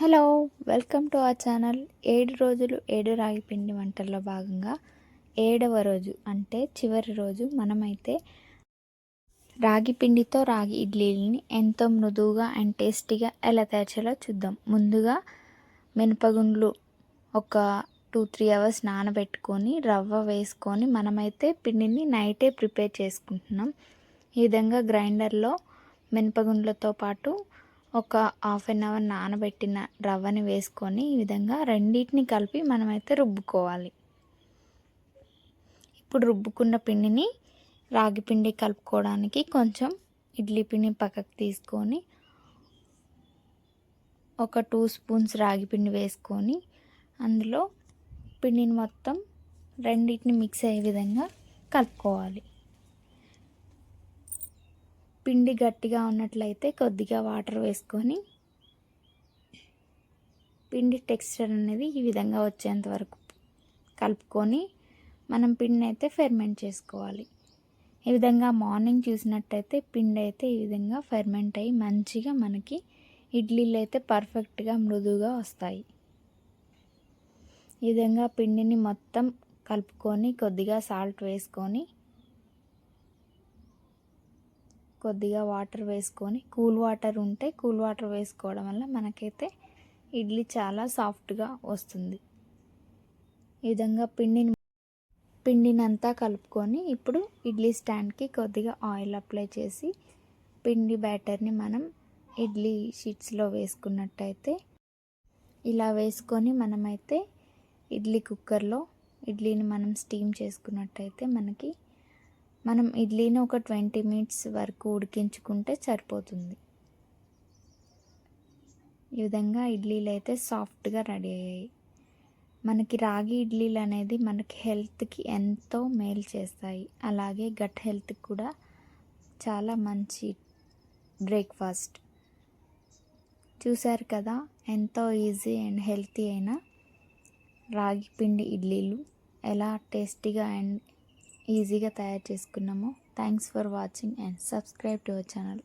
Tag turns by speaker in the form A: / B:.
A: Hello, welcome to our channel. 7 రోజులు 7 రాగి పిండి వంటల్లో భాగంగా 7వ రోజు అంటే చివరి రోజు మనమైతే రాగి పిండితో రాగి ఇడ్లీని ఎంతో మృదువుగా అండ్ టేస్టీగా ఎలా తయారు చేయాలో చూద్దాం. ముందుగా మినపగుండ్లు ఒక 2-3 అవర్స్ నానబెట్టుకొని రవ్వ వేసుకొని మనమైతే పిండిని నైటే ప్రిపేర్ చేసుకుంటున్నాం. ఈ విధంగా గ్రైండర్లో మినపగుండ్లతో పాటు ఒక హాఫ్ అన్ అవర్ నానబెట్టిన రవ్వని వేసుకొని ఈ విధంగా రెండింటిని కలిపి మనమైతే రుబ్బుకోవాలి. ఇప్పుడు రుబ్బుకున్న పిండిని రాగి పిండి కలుపుకోవడానికి కొంచెం ఇడ్లీ పిండి పక్కకు తీసుకొని ఒక 2 స్పూన్స్ రాగి పిండి వేసుకొని అందులో పిండిని మొత్తం రెండింటిని మిక్స్ అయ్యే విధంగా కలుపుకోవాలి. పిండి గట్టిగా ఉన్నట్లయితే కొద్దిగా వాటర్ వేసుకొని పిండి టెక్స్చర్ అనేది ఈ విధంగా వచ్చేంత వరకు కలుపుకొని మనం పిండిని అయితే ఫెర్మెంట్ చేసుకోవాలి. ఈ విధంగా మార్నింగ్ చూసినట్టయితే పిండి అయితే ఈ విధంగా ఫెర్మెంట్ అయ్యి మంచిగా మనకి ఇడ్లీలు అయితే పర్ఫెక్ట్గా మృదువుగా వస్తాయి. ఈ విధంగా పిండిని మొత్తం కలుపుకొని కొద్దిగా సాల్ట్ వేసుకొని కొద్దిగా వాటర్ వేసుకొని కూల్ వాటర్ ఉంటే కూల్ వాటర్ వేసుకోవడం వల్ల మనకైతే ఇడ్లీ చాలా సాఫ్ట్గా వస్తుంది. ఈ విధంగా పిండిని అంతా కలుపుకొని ఇప్పుడు ఇడ్లీ స్టాండ్కి కొద్దిగా ఆయిల్ అప్లై చేసి పిండి బ్యాటర్ని మనం ఇడ్లీ షీట్స్లో వేసుకున్నట్టయితే ఇలా వేసుకొని మనమైతే ఇడ్లీ కుక్కర్లో ఇడ్లీని మనం స్టీమ్ చేసుకున్నట్టయితే మనం ఇడ్లీని ఒక 20 మినిట్స్ వరకు ఉడికించుకుంటే సరిపోతుంది. ఈ విధంగా ఇడ్లీలు అయితే సాఫ్ట్గా రెడీ అయ్యాయి. మనకి రాగి ఇడ్లీలు అనేది మనకి హెల్త్కి ఎంతో మేలు చేస్తాయి. అలాగే గట్ హెల్త్కి కూడా చాలా మంచి బ్రేక్ఫాస్ట్. చూసారు కదా, ఎంతో ఈజీ అండ్ హెల్తీ అయిన రాగి పిండి ఇడ్లీలు ఎలా టేస్టీగా అండ్ ఈజీగా తయారు చేసుకున్నామో. Thanks for watching and subscribe to our channel.